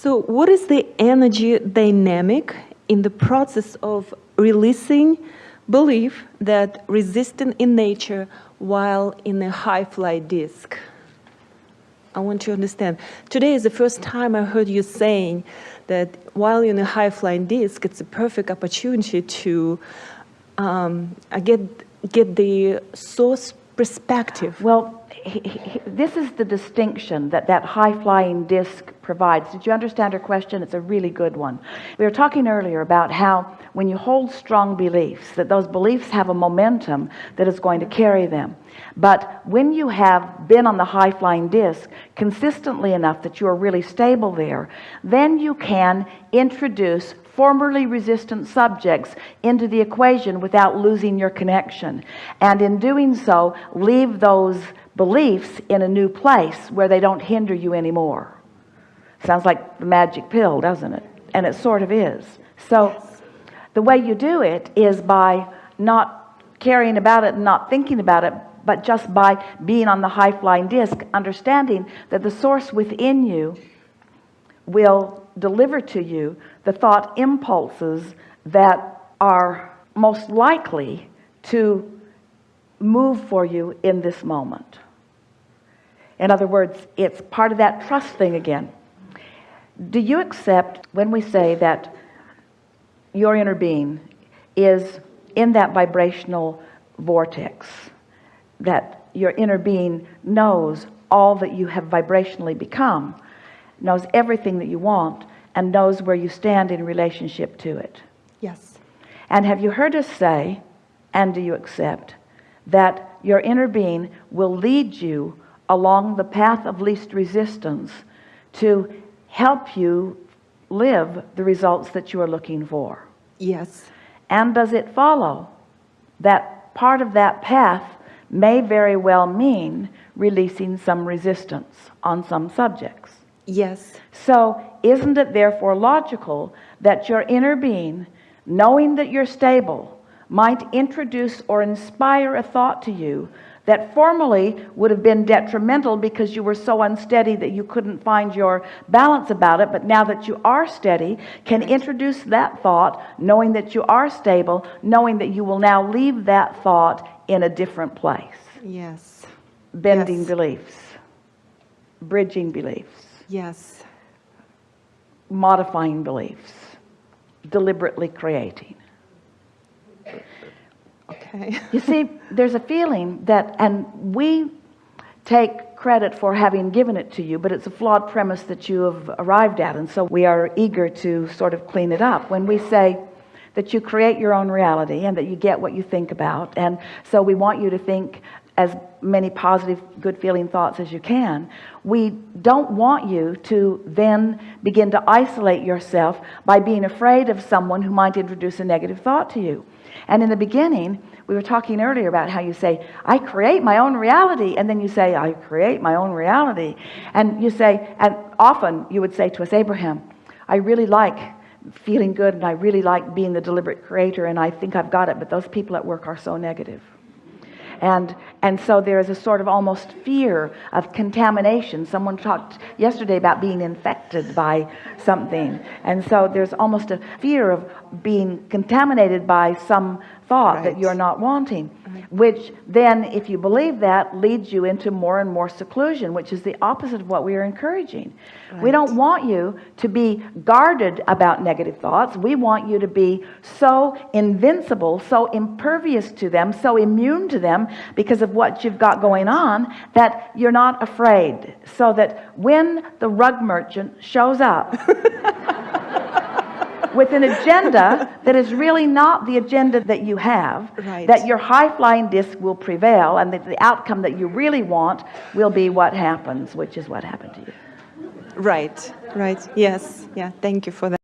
So what is the energy dynamic in the process of releasing belief that resistant in nature while in a high-flight disk? I want to understand. Today is the first time I heard you saying that while you're in a high-flying disk, it's a perfect opportunity to get the source perspective. Well, this is the distinction that high-flying disk provides. Did you understand her question? It's a really good one. We were talking earlier about how when you hold strong beliefs, that those beliefs have a momentum that is going to carry them. But when you have been on the high-flying disk consistently enough that you are really stable there, then you can introduce formerly resistant subjects into the equation without losing your connection. And in doing so, leave those beliefs in a new place where they don't hinder you anymore. Sounds like the magic pill, doesn't it? And it sort of is. So the way you do it is by not caring about it and not thinking about it, but just by being on the high-flying disk, understanding that the source within you will deliver to you the thought impulses that are most likely to move for you in this moment. In other words, it's part of that trust thing again. Do you accept when we say that your inner being is in that vibrational vortex, that your inner being knows all that you have vibrationally become, knows everything that you want, and knows where you stand in relationship to it? Yes. And have you heard us say, and do you accept, that your inner being will lead you along the path of least resistance to help you live the results that you are looking for? Yes. And does it follow that part of that path may very well mean releasing some resistance on some subjects? Yes. So isn't it therefore logical that your inner being, knowing that you're stable, might introduce or inspire a thought to you that formerly would have been detrimental because you were so unsteady that you couldn't find your balance about it, but now that you are steady, can introduce that thought, knowing that you are stable, knowing that you will now leave that thought in a different place? Yes. Bending Yes. beliefs, bridging beliefs, Yes. modifying beliefs, deliberately creating. Okay. You see, there's a feeling that, and we take credit for having given it to you, but it's a flawed premise that you have arrived at, and so we are eager to sort of clean it up. When we say that you create your own reality and that you get what you think about, and so we want you to think as many positive, good feeling thoughts as you can, we don't want you to then begin to isolate yourself by being afraid of someone who might introduce a negative thought to you. And in the beginning, we were talking earlier about how you say, I create my own reality, and then you say, I create my own reality. And you say, and often you would say to us, Abraham, I really like feeling good, and I really like being the deliberate creator, and I think I've got it, but those people at work are so negative. And so there is a sort of almost fear of contamination. Someone talked yesterday about being infected by something, and so there's almost a fear of being contaminated by some thought that you're not wanting, which then, if you believe that, leads you into more and more seclusion, which is the opposite of what we are encouraging. We don't want you to be guarded about negative thoughts. We want you to be so invincible, so impervious to them, so immune to them because of what you've got going on, that you're not afraid, so that when the rug merchant shows up with an agenda that is really not the agenda that you have, that your high-flying disc will prevail, and that the outcome that you really want will be what happens, which is what happened to you. Right. Yes. Yeah. Thank you for that.